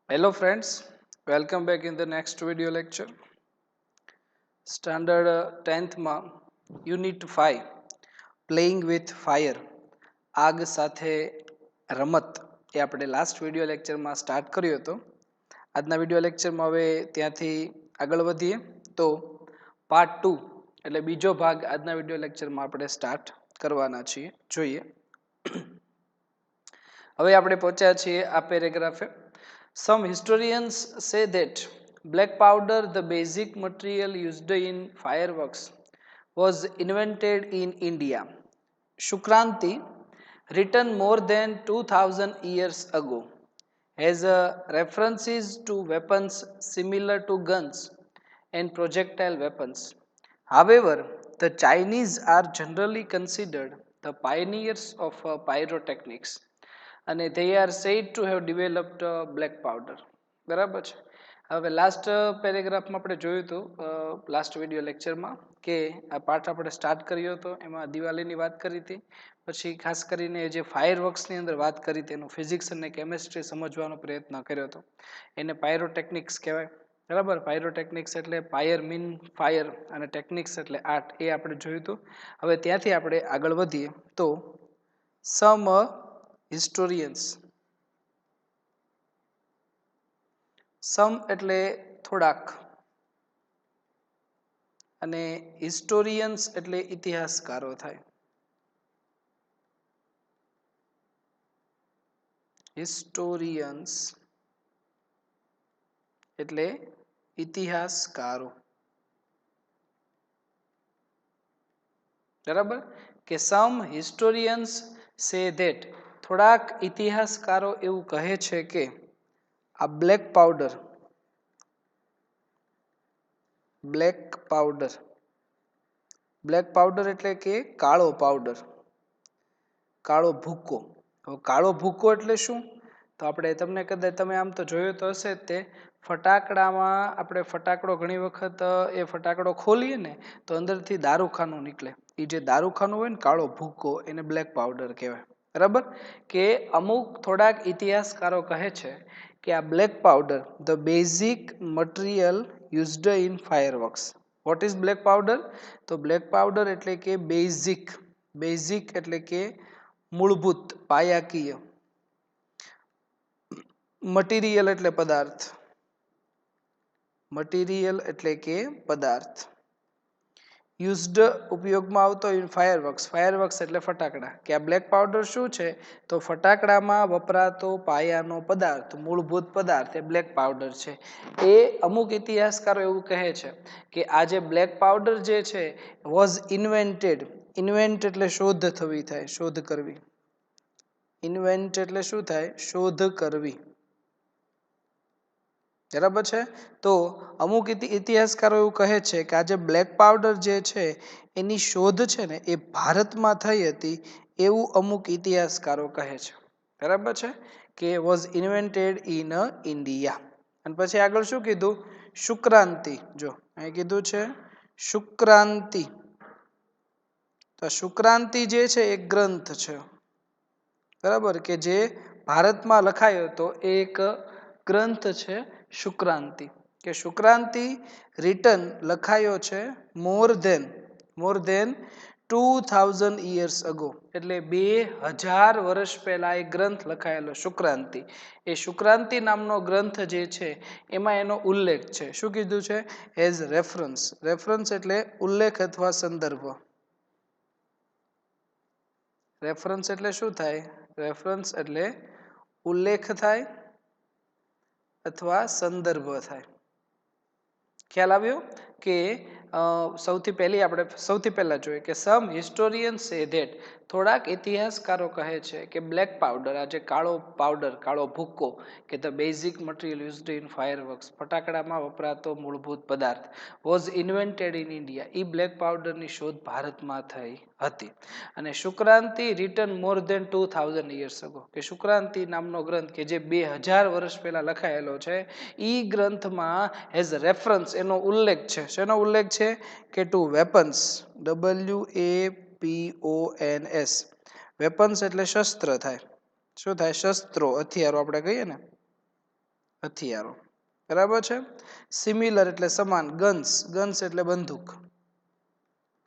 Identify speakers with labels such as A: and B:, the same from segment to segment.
A: Hello friends, welcome back in the next video lecture. Standard 10th માં Unit 5 Playing with Fire આગ સાથે રમત એ આપણે લાસ્ટ વિડીયો લેક્ચરમાં સ્ટાર્ટ કર્યો હતો. આજના વિડીયો લેક્ચરમાં હવે ત્યાંથી આગળ વધીએ તો પાર્ટ 2 એટલે બીજો ભાગ આજના વિડીયો લેક્ચરમાં આપણે સ્ટાર્ટ કરવાના છીએ. જોઈએ હવે આપણે પહોંચ્યા છીએ આ પેરેગ્રાફે. Some historians say that black powder, the basic material used in fireworks, was invented in India. Shukranti, written more than 2000 years ago, has references to weapons similar to guns and projectile weapons. However, the Chinese are generally considered the pioneers of pyrotechnics. અને they are said to have developed black powder. બરાબર છે. હવે last પેરેગ્રાફમાં આપણે જોયું હતું last video લેક્ચરમાં કે આ પાઠ આપણે સ્ટાર્ટ કર્યો હતો એમાં દિવાળીની વાત કરી હતી, પછી ખાસ કરીને જે ફાયર વર્ક્સની અંદર વાત કરી હતી એનું ફિઝિક્સ અને કેમેસ્ટ્રી સમજવાનો પ્રયત્ન કર્યો હતો. એને પાયરોટેકનિક્સ કહેવાય. બરાબર. પાયરોટેકનિક્સ એટલે પાયર મીન ફાયર અને ટેકનિક્સ એટલે આર્ટ, એ આપણે જોયું હતું. હવે ત્યાંથી આપણે આગળ વધીએ તો સમ હિસ્ટોરિયન્સ, સમ એટલે થોડાક અને હિસ્ટોરિયન્સ એટલે ઇતિહાસકારો થાય. હિસ્ટોરિયન્સ એટલે ઇતિહાસકારો. બરાબર કે સમ હિસ્ટોરિયન્સ સે ધેટ, થોડાક ઇતિહાસકારો એવું કહે છે કે આ black powder, black powder, black powder એટલે કે કાળો પાવડર, કાળો ભૂકો. હવે કાળો ભૂકો એટલે શું? તો આપણે તમને કદાચ તમે આમ તો જોયું તો હશે જ તે ફટાકડામાં આપણે ફટાકડો ઘણી વખત એ ફટાકડો ખોલીએ ને તો અંદરથી દારૂખાનું નીકળે. એ જે દારૂખાનું હોય ને કાળો ભૂકો એને બ્લેક પાવડર કહેવાય. બરાબર કે અમુક થોડાક ઇતિહાસકારો કહે છે કે આ black powder the basic material used in fireworks. What is black powder? તો બ્લેક પાવડર એટલે કે બેઝિક, બેઝિક એટલે કે મૂળભૂત, પાયાકીય, મટીરિયલ એટલે પદાર્થ, મટીરિયલ એટલે કે પદાર્થ, યુઝડ ઉપયોગમાં આવતો ઇન ફાયરવર્ક્સ, ફાયરવર્ક્સ એટલે ફટાકડા. કે આ બ્લેક પાવડર શું છે? તો ફટાકડામાં વપરાતો પાયાનો પદાર્થ, મૂળભૂત પદાર્થ એ બ્લેક પાવડર છે. એ અમુક ઇતિહાસકારો એવું કહે છે કે આ જે બ્લેક પાવડર જે છે વોઝ ઇન્વેન્ટેડ, ઇન્વેન્ટ એટલે શોધ થવી થાય, શોધ કરવી. ઇન્વેન્ટ એટલે શું થાય? શોધ કરવી. બરાબર છે. તો અમુક ઇતિહાસકારો એવું કહે છે કે આ જે બ્લેક પાવડર જે છે એની શોધ છે ને એ ભારતમાં થઈ હતી એવું અમુક ઇતિહાસકારો કહે છે. બરાબર છે કે વોઝ ઇન્વેન્ટેડ ઇન ઇન્ડિયા. અને પછી આગળ શું કીધું? શુક્રાંતિ. જો અહીં કીધું છે શુક્રાંતિ. તો શુક્રાંતિ જે છે એ ગ્રંથ છે. બરાબર કે જે ભારતમાં લખાયો હતો એ એક ગ્રંથ છે શુક્રાંતિ. કે શુક્રાંતિ રિટન લખાયો છે મોર ધેન 2000 years ago, એટલે 2000 વર્ષ પહેલા એ ગ્રંથ લખાયેલો શુક્રાંતિ. એ શુક્રાંતિ નામનો ગ્રંથ જે છે એમાં એનો ઉલ્લેખ છે. શું કીધું છે? As reference. રેફરન્સ એટલે ઉલ્લેખ અથવા સંદર્ભ. રેફરન્સ એટલે શું થાય? રેફરન્સ એટલે ઉલ્લેખ થાય અથવા સંદર્ભ થાય. ખ્યાલ આવ્યો? કે સૌથી પહેલા જોઈએ કે સમ હિસ્ટોરિયન સે ધેટ, થોડાક ઇતિહાસકારો કહે છે કે બ્લેક પાવડર, આ જે કાળો પાવડર, કાળો ભૂક્કો, કે the basic material used in fireworks, ફટાકડામાં વપરાતો મૂળભૂત પદાર્થ, વોઝ ઇન્વેન્ટેડ ઇન ઇન્ડિયા, એ બ્લેક પાવડરની શોધ ભારતમાં થઈ હતી. અને Shukranti written more than 2000 years ago, કે શુક્રાંતિ નામનો ગ્રંથ કે જે 2000 વર્ષ પહેલા લખાયેલો છે ઈ ગ્રંથમાં એઝ રેફરન્સ એનો ઉલ્લેખ છે. શેનો ઉલ્લેખ છે? કે ટુ વેપન્સ, WAPONS. વેપન્સ એટલે શસ્ત્ર થાય. શું થાય? શસ્ત્રો, હથિયારો આપણે કહીએ ને હથિયારો, બરાબર છે. સિમિલર એટલે સમાન. ગન્સ, ગન્સ એટલે બંદૂક.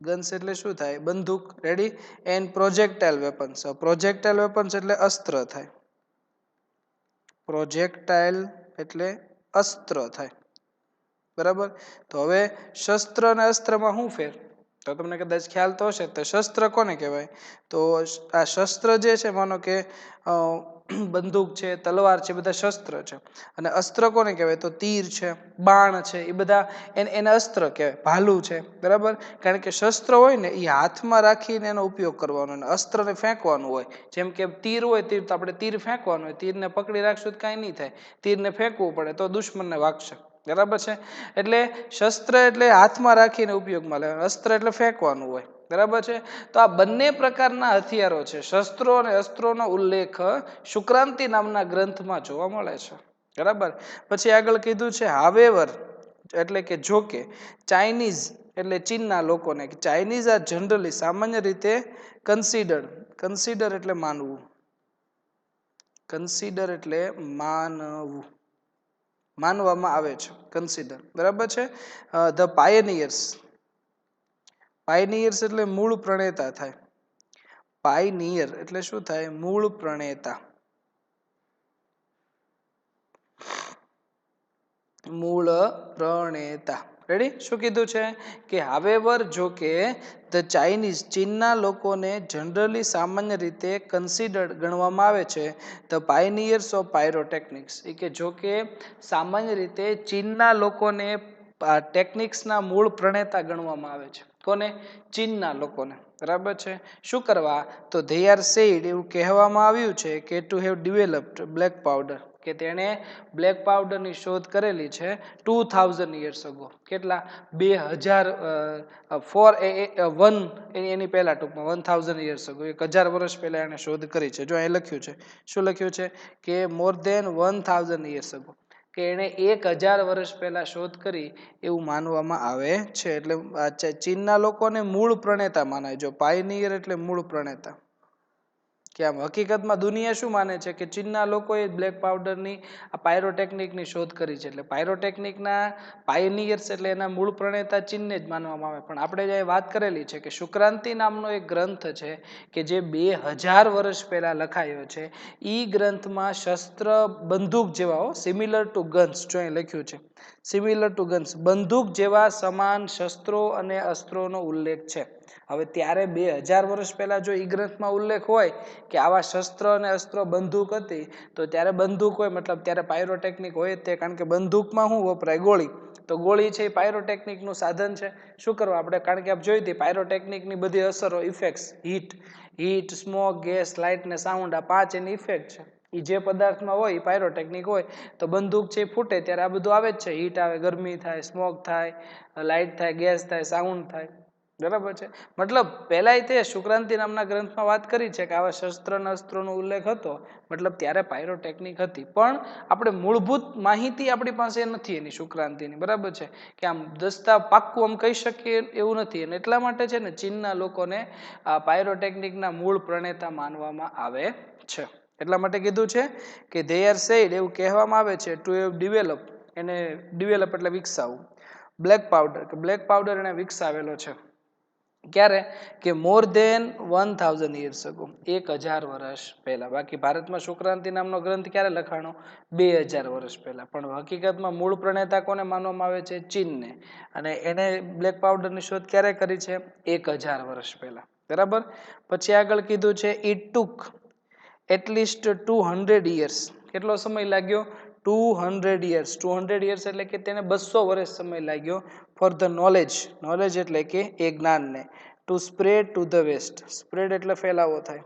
A: ગન્સ એટલે શું થાય? બંદૂક. રેડી. એન્ડ પ્રોજેક્ટાઇલ વેપન્સ, પ્રોજેક્ટાઇલ વેપન્સ એટલે અસ્ત્ર થાય. પ્રોજેક્ટાઇલ એટલે અસ્ત્ર થાય, બરાબર. તો હવે શસ્ત્ર અને અસ્ત્રમાં શું ફેર? તો તમને કદાચ ખ્યાલ તો હશે. તો શસ્ત્ર કોને કહેવાય? તો આ શસ્ત્ર જે છે, માનો કે બંદૂક છે, તલવાર છે, બધા શસ્ત્ર છે. અને અસ્ત્ર કોને કહેવાય? તો તીર છે, બાણ છે, એ બધા એને અસ્ત્ર કહેવાય. ભાલું છે, બરાબર. કારણ કે શસ્ત્ર હોય ને એ હાથમાં રાખીને એનો ઉપયોગ કરવાનો, અને અસ્ત્રને ફેંકવાનું હોય. જેમ કે તીર હોય, તીર તો આપણે તીર ફેંકવાનું હોય. તીરને પકડી રાખશું તો કાંઈ નહીં થાય. તીરને ફેંકવું પડે તો દુશ્મનને વાગશે, બરાબર છે. એટલે શસ્ત્ર એટલે હાથમાં રાખીને ઉપયોગમાં લેવાનું, અસ્ત્ર એટલે ફેંકવાનું હોય, બરાબર છે. તો આ બંને પ્રકારના હથિયારો છે, શસ્ત્રો અને અસ્ત્રોનો ઉલ્લેખ શુક્રાંતિ નામના ગ્રંથમાં જોવા મળે છે, બરાબર. પછી આગળ કીધું છે હાવેવર એટલે કે જો કે, ચાઇનીઝ એટલે ચીનના લોકોને, ચાઇનીઝ આર જનરલી સામાન્ય રીતે કન્સિડર્ડ, કન્સિડર એટલે માનવું, કન્સિડર એટલે માનવું, માનવામાં આવે છે, કન્સિડર, બરાબર છે. ધ પાયનિયર્સ, પાયનિયર્સ એટલે મૂળ પ્રણેતા થાય. પાયનિયર એટલે શું થાય? મૂળ પ્રણેતા, મૂળ પ્રણેતા. રેડી. શું કીધું છે કે હાવેવર જો કે, ધ ચાઇનીઝ ચીનના લોકોને જનરલી સામાન્ય રીતે કન્સિડર્ડ ગણવામાં આવે છે ધ પાયનિયર્સ ઓફ પાયરોટેકનિક્સ. એ કે જો કે સામાન્ય રીતે ચીનના લોકોને ટેકનિક્સના મૂળ પ્રણેતા ગણવામાં આવે છે. કોને? ચીનના લોકોને, બરાબર છે. શું કરવા? તો ધે આર સેડ, એવું કહેવામાં આવ્યું છે કે to have developed black powder, કે તેણે બ્લેક પાવડરની શોધ કરેલી છે 2000 years ago. કેટલા? 2001 એની પહેલા, ટૂંકમાં 1000 years ago, 1000 વર્ષ પહેલા એને શોધ કરી છે. જો અહીં લખ્યું છે, શું લખ્યું છે કે more than 1000 years ago, કે એણે 1000 વર્ષ પહેલા શોધ કરી એવું માનવામાં આવે છે. એટલે ચીનના લોકોને મૂળ પ્રણેતા માનાય. જો પાયનિયર એટલે મૂળ પ્રણેતા, કે આમ હકીકતમાં દુનિયા શું માને છે કે ચીનના લોકોએ બ્લેક પાવડરની આ પાયરોટેકનિકની શોધ કરી છે. એટલે પાયરોટેકનિકના પાયનિયર્સ એટલે એના મૂળ પ્રણેતા ચીનને જ માનવામાં આવે. પણ આપણે જે વાત કરેલી છે કે શુક્રાંતિ નામનો એક ગ્રંથ છે કે જે 2000 વર્ષ પહેલા લખાયો છે. એ ગ્રંથમાં શસ્ત્ર, બંદૂક જેવા, સિમિલર ટુ ગન્સ, જો અહીં લખ્યું છે સિમિલર ટુ ગન્સ, બંદૂક જેવા સમાન શસ્ત્રો અને અસ્ત્રોનો ઉલ્લેખ છે. હવે ત્યારે 2000 વર્ષ પહેલા જો એ ગ્રંથમાં ઉલ્લેખ હોય કે આવા શસ્ત્ર અને અસ્ત્રો, બંદૂક હતી, તો ત્યારે બંદૂક હોય મતલબ ત્યારે પાયરોટેકનિક હોય જ તે. કારણ કે બંદૂકમાં શું વપરાય? ગોળી. તો ગોળી છે એ પાયરોટેકનિકનું સાધન છે. શું કરવા આપણે? કારણ કે આપ જોઈ હતી પાયરોટેકનિકની બધી અસરો, effects, heat, smoke, gas, light ને સાઉન્ડ, આ 5 એની ઇફેક્ટ છે. એ જે પદાર્થમાં હોય એ પાયરોટેકનિક હોય. તો બંદૂક છે એ ફૂટે ત્યારે આ બધું આવે જ છે. હીટ આવે, ગરમી થાય, સ્મોક થાય, લાઇટ થાય, ગેસ થાય, સાઉન્ડ થાય, બરાબર છે. મતલબ પહેલાય તે શુક્રાંતિ નામના ગ્રંથમાં વાત કરી છે કે આવા શસ્ત્ર અને અસ્ત્રોનો ઉલ્લેખ હતો. મતલબ ત્યારે પાયરોટેકનિક હતી. પણ આપણે મૂળભૂત માહિતી આપણી પાસે નથી એની શુક્રાંતિની, બરાબર છે. કે આમ દસ્તા પાક્કું આમ કહી શકીએ એવું નથી. અને એટલા માટે છે ને ચીનના લોકોને આ પાયરોટેકનિકના મૂળ પ્રણેતા માનવામાં આવે છે. એટલા માટે કીધું છે કે ધે આર સેડ, એવું કહેવામાં આવે છે ટુ હેવ ડેવલપ, એને ડેવલપ એટલે વિકસાવવું, બ્લેક પાવડર, કે બ્લેક પાવડર એને વિકસાવેલો છે. ક્યારે? કે મોર દેન 1000 years ago, 1000 વર્ષ પહેલા. બાકી ભારતમાં શુક્રાંતિ નામનો ગ્રંથ ક્યારે લખાણો? 2000 વર્ષ પહેલા. પણ હકીકતમાં મૂળ પ્રણેતા કોને માનવામાં આવે છે? ચીનને. અને એને બ્લેક પાવડરની શોધ ક્યારે કરી છે? 1000 વર્ષ પહેલા, બરાબર. પછી આગળ કીધું છે ઇટ ટુક એટલીસ્ટ 200 years. કેટલો સમય લાગ્યો? 200 years. 200 years એટલે કે તેને 200 વર્ષ સમય લાગ્યો ફોર ધ નોલેજ, નોલેજ એટલે કે એ જ્ઞાનને, to spread to the west. Spread એટલે ફેલાવો થાય,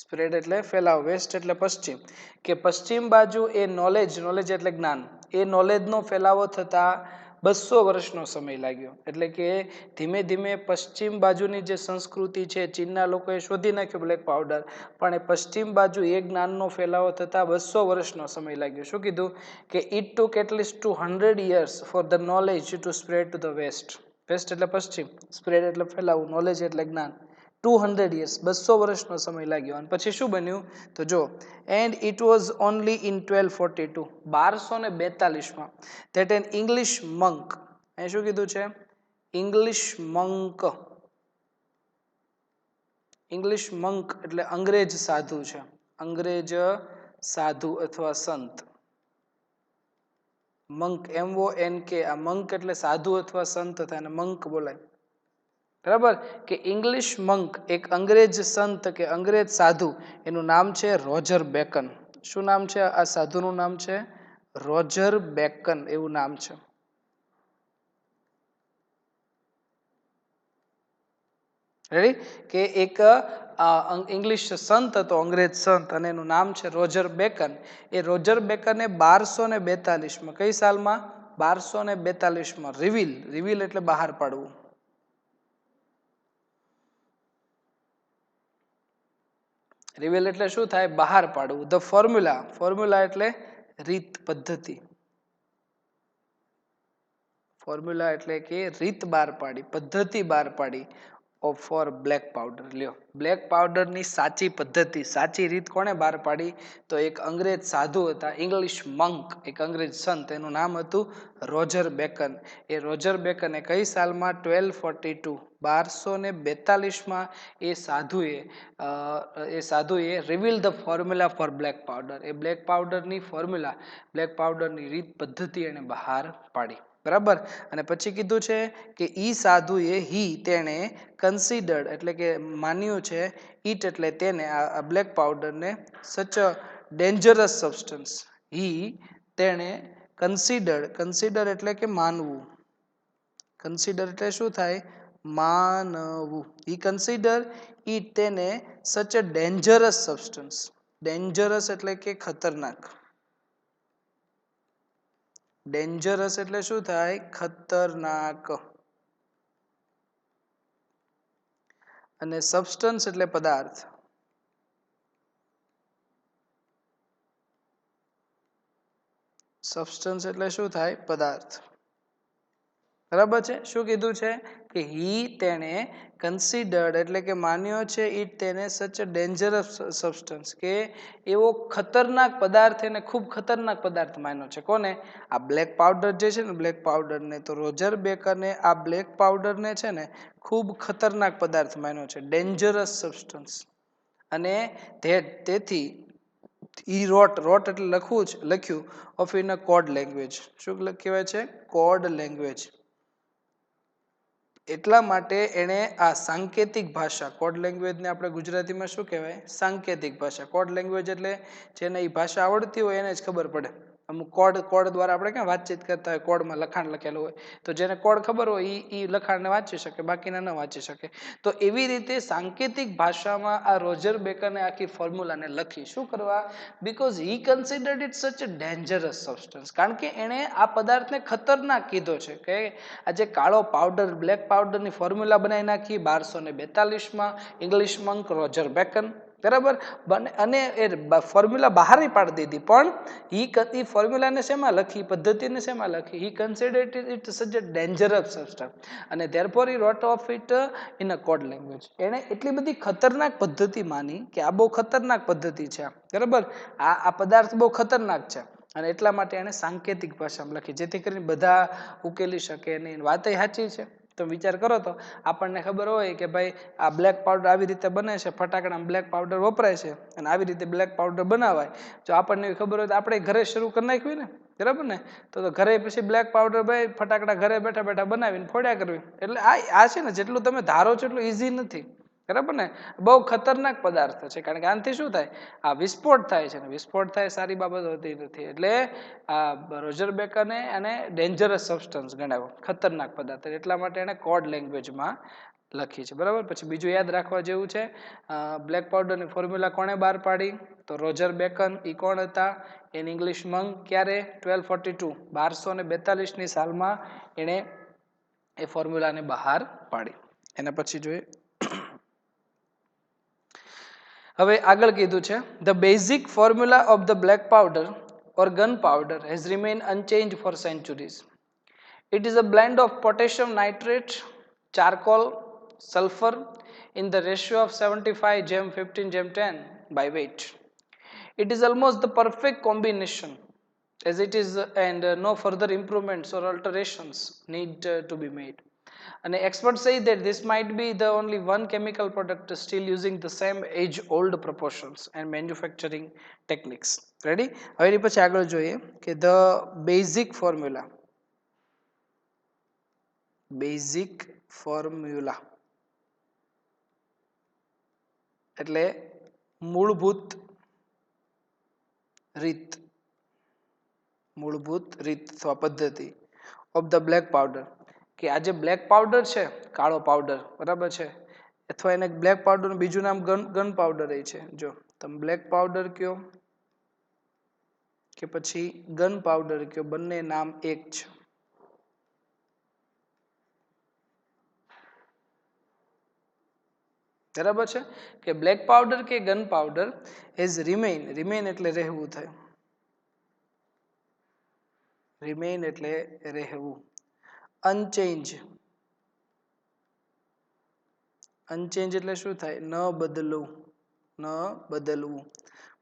A: સ્પ્રેડ એટલે ફેલાવો, વેસ્ટ એટલે પશ્ચિમ, કે પશ્ચિમ બાજુ એ નોલેજ, નોલેજ એટલે જ્ઞાન, એ નોલેજનો ફેલાવો થતા 200 વર્ષનો સમય લાગ્યો. એટલે કે ધીમે ધીમે પશ્ચિમ બાજુની જે સંસ્કૃતિ છે, ચીનના લોકોએ શોધી નાખ્યો બ્લેક પાવડર, પણ એ પશ્ચિમ બાજુ એ જ્ઞાનનો ફેલાવો થતા 200 વર્ષનો સમય લાગ્યો. શું કીધું? કે it took at least 200 years for the knowledge to spread to the west. West એટલે પશ્ચિમ, સ્પ્રેડ એટલે ફેલાવું, નોલેજ એટલે જ્ઞાન. 200 years, 200 વર્ષનો સમય લાગ્યો. અને પછી શું બન્યું તો જો, and it was only in 1242, 1242માં, that an English monk, અહીં શું કીધું છે, ઇંગ્લિશ મંક. ઇંગ્લિશ મંક એટલે અંગ્રેજ સાધુ છે, અંગ્રેજ સાધુ અથવા સંત. મંક, MONK, આ મંક એટલે સાધુ અથવા સંત થાય અને મંક બોલાય. બરાબર, કે ઇંગ્લિશ મંક એક અંગ્રેજ સંત કે અંગ્રેજ સાધુ, એનું નામ છે રોજર બેકન. શું નામ છે આ સાધુનું? નામ છે રોજર બેકન, એવું નામ છે. રેડી, કે એક ઇંગ્લિશ સંત હતો, અંગ્રેજ સંત, અને એનું નામ છે રોજર બેકન. એ રોજર બેકને 1242માં, કઈ સાલમાં? 1242માં રિવીલ, રિવીલ એટલે બહાર પાડવું. રિવીલ એટલે શું થાય? બહાર પાડવું. ધ ફોર્મ્યુલા, ફોર્મ્યુલા એટલે રીત, પદ્ધતિ. ફોર્મ્યુલા એટલે કે રીત બહાર પાડી, પદ્ધતિ બહાર પાડી ફોર બ્લેક પાવડર. લ્યો, બ્લેક પાવડરની સાચી પદ્ધતિ, સાચી રીત કોણે બહાર પાડી? તો એક અંગ્રેજ સાધુ હતા, ઇંગ્લિશ મંક, એક અંગ્રેજ સંત, એનું નામ હતું રોજર બેકન. એ રોજર બેકને કઈ સાલમાં? 1242, 1242માં એ સાધુએ reveal the formula for black powder, એ બ્લેક પાવડરની ફોર્મ્યુલા, બ્લેક પાવડરની રીત પદ્ધતિ એને બહાર પાડી. બરાબર, અને પછી કીધું છે કે ઈ સાધુએ, તેણે કન્સિડર્ડ એટલે કે માન્યું છે, ઈટ એટલે તેને, આ બ્લેક પાવડરને, સચ અ ડેન્જરસ સબસ્ટન્સ. તેણે કન્સિડર્ડ, કન્સિડર એટલે કે માનવું, કન્સિડર એટલે શું થાય? માનવું. ઈ કન્સિડર ઈટ તેને, સચ અ ડેન્જરસ સબસ્ટન્સ. ડેન્જરસ એટલે કે ખતરનાક. ડેન્જરસ એટલે શું થાય? ખતરનાક. અને સબસ્ટન્સ એટલે પદાર્થ. સબસ્ટન્સ એટલે શું થાય? પદાર્થ. બરાબર છે. શું કીધું છે કે તેણે કન્સિડર્ડ એટલે કે માન્યો છે, ઈટ તેને, સચ અ ડેન્જરસ સબસ્ટન્સ, કે એવો ખતરનાક પદાર્થ, એને ખૂબ ખતરનાક પદાર્થ માન્યો છે. કોને? આ બ્લેક પાવડર જે છે ને, બ્લેક પાવડરને. તો રોજર બેકને આ બ્લેક પાવડરને છે ને ખૂબ ખતરનાક પદાર્થ માન્યો છે, ડેન્જરસ સબસ્ટન્સ. અને તેથી રોટ એટલે લખ્યું of in a code language. શું કહેવાય છે? Code language. એટલા માટે એણે આ સાંકેતિક ભાષા, કોડ લેંગ્વેજને આપણે ગુજરાતીમાં શું કહેવાય? સાંકેતિક ભાષા. કોડ લેંગ્વેજ એટલે જેને એ ભાષા આવડતી હોય એને જ ખબર પડે. અમુક કોડ દ્વારા આપણે ક્યાં વાતચીત કરતા હોય, કોડમાં લખાણ લખેલું હોય, તો જેને કોડ ખબર હોય એ લખાણને વાંચી શકે, બાકીના ન વાંચી શકે. તો એવી રીતે સાંકેતિક ભાષામાં આ રોજર બેકને આખી ફોર્મ્યુલાને લખી. શું કરવા? Because he considered it such a dangerous substance. કારણ કે એણે આ પદાર્થને ખતરનાક કીધો છે. કે આજે કાળો પાવડર, બ્લેક પાવડરની ફોર્મ્યુલા બનાવી નાખી 1242માં ઇંગ્લિશ મંક રોજર બેકન. બરાબર, અને એ ફોર્મ્યુલા બહાર પાડી દીધી. પણ એ ફોર્મ્યુલાને શેમાં લખી? પદ્ધતિને શેમાં લખી? હી considered it such a dangerous substance, અને therefore he wrote of it in a code language. એણે એટલી બધી ખતરનાક પદ્ધતિ માની કે આ બહુ ખતરનાક પદ્ધતિ છે. બરાબર, આ પદાર્થ બહુ ખતરનાક છે, અને એટલા માટે એણે સાંકેતિક ભાષામાં લખી, જેથી કરીને બધા ઉકેલી શકે. નહીં, વાત એ સાચી છે. તો વિચાર કરો તો આપણને ખબર હોય કે ભાઈ આ બ્લેક પાવડર આવી રીતે બને છે, ફટાકડામાં બ્લેક પાવડર વપરાય છે, અને આવી રીતે બ્લેક પાવડર બનાવાય. જો આપણને ખબર હોય તો આપણે ઘરે શરૂ કરી નાખ્યું ને. બરાબર ને? તો ઘરે પછી બ્લેક પાવડર ભાઈ ફટાકડા ઘરે બેઠા બેઠા બનાવીને ફોડ્યા કરવી. એટલે આ છે ને, જેટલું તમે ધારો છો એટલું ઇઝી નથી. બરાબર ને? બહુ ખતરનાક પદાર્થ છે. કારણ કે આનાથી શું થાય? આ વિસ્ફોટ થાય છે, ને વિસ્ફોટ થાય સારી બાબત હોતી નથી. એટલે આ રોજર બેકને અને ડેન્જરસ સબસ્ટન્સ ગણાવ્યો, ખતરનાક પદાર્થ. એટલા માટે એને કોડ લેંગ્વેજમાં લખી છે. બરાબર, પછી બીજું યાદ રાખવા જેવું છે, બ્લેક પાવડરની ફોર્મ્યુલા કોણે બહાર પાડી? તો રોજર બેકન. એ કોણ હતા? N English મંક. ક્યારે? 1242, 1242ની સાલમાં એણે એ ફોર્મ્યુલાને બહાર પાડી. એના પછી જોઈએ, હવે આગળ કીધું છે, the basic formula of the black powder or gunpowder has remained unchanged for centuries. It is a blend of potassium nitrate, charcoal, sulfur in the ratio of 75:15:10 by weight. It is almost the perfect combination as it is, and no further improvements or alterations need to be made. And experts say that this might be the only one chemical product still using the same age old proportions and manufacturing techniques. Ready? હવે એની પછી આગળ જોઈએ કે the basic formula. Basic formula એટલે મૂળભૂત રીત, મૂળભૂત રીત અથવા પદ્ધતિ ઓફ ધ બ્લેક પાવડર, કે આ જે બ્લેક પાવડર છે, કાળો પાવડર, બરાબર છે, અથવા એને બ્લેક પાવડરનું બીજું નામ ગન પાવડર છે. જો તમે બ્લેક પાવડર કયો કે પછી ગન પાવડર કયો, બંને નામ એક છે. બરાબર છે કે બ્લેક પાવડર કે ગન પાવડર હેઝ રિમેઇન એટલે રહેવું થાય, રિમેઇન એટલે રહેવું, અનચેન્જ એટલે શું થાય? ન બદલવું, ન બદલવું.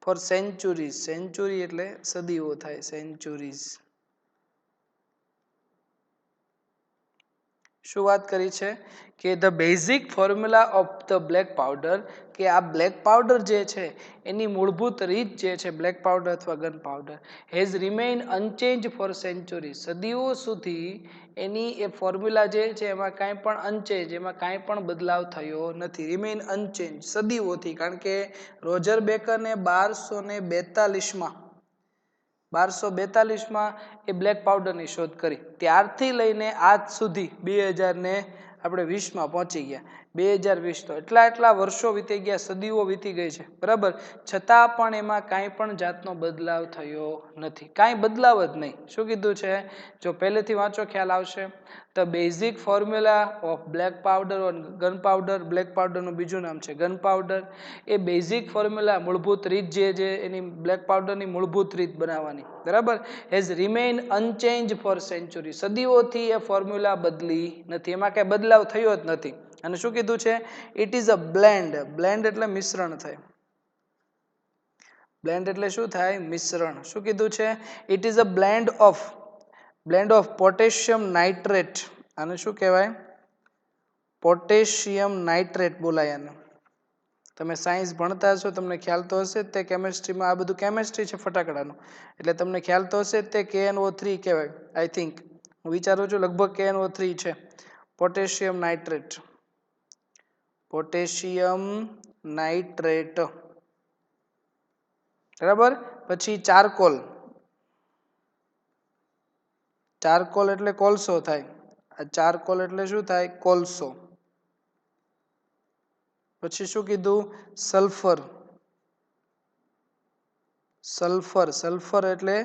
A: ફોર સેન્ચુરીઝ, સેન્ચુરી એટલે સદીઓ થાય, સેન્ચુરીઝ. શું વાત કરી છે કે the basic formula of the black powder, કે આ બ્લેક પાવડર જે છે એની મૂળભૂત રીત જે છે બ્લેક પાવડર અથવા gun powder has remain unchanged for century, સદીઓ સુધી એની એ ફોર્મ્યુલા જે છે એમાં કાંઈ પણ અનચેન્જ, એમાં કાંઈ પણ બદલાવ થયો નથી. રિમેઇન અનચેન્જ સદીઓથી, કારણ કે રોજર બેકરને 1242માં એ બ્લેક પાવડરની શોધ કરી. ત્યારથી લઈને આજ સુધી 2020માં પહોંચી ગયા, 2020 તો એટલા વર્ષો વીતી ગયા, સદીઓ વીતી ગઈ છે, બરાબર, છતાં પણ એમાં કાંઈ પણ જાતનો બદલાવ થયો નથી, કાંઈ બદલાવ જ નહીં. શું કીધું છે? જો પહેલેથી વાંચો ખ્યાલ આવશે. The basic formula of black powder or gunpowder, black પાવડરનું બીજું નામ છે ગન પાવડર. એ બેઝિક ફોર્મ્યુલા મૂળભૂત રીત જે એની બ્લેક પાવડરની મૂળભૂત રીત બનાવવાની, બરાબર, has remain unchanged for century, સદીઓથી એ ફોર્મ્યુલા બદલી નથી, એમાં કાંઈ બદલાવ થયો જ નથી. અને શું કીધું છે? It is a blend, blend એટલે મિશ્રણ થાય, બ્લેન્ડ એટલે શું થાય? મિશ્રણ. શું કીધું છે? It is a blend of potassium nitrate. આને શું કહેવાય? પોટેશિયમ નાઇટ્રેટ બોલાય આને. તમે સાયન્સ ભણતા હશો, તમને ખ્યાલ તો હશે જ તે, કેમેસ્ટ્રીમાં આ બધું કેમેસ્ટ્રી છે ફટાકડાનું, એટલે તમને ખ્યાલ તો હશે જ તે KNO3 કહેવાય. આઈ થિંક, હું વિચારું છું લગભગ KNO3 છે, પોટેશિયમ નાઇટ્રેટ, પોટેશિયમ નાઇટ્રેટ, બરાબર. પછી ચારકોલ, ચારકોલ એટલે કોલસો થાય, આ ચારકોલ એટલે શું થાય? કોલસો. પછી શું કીધું? સલ્ફર, સલ્ફર, સલ્ફર એટલે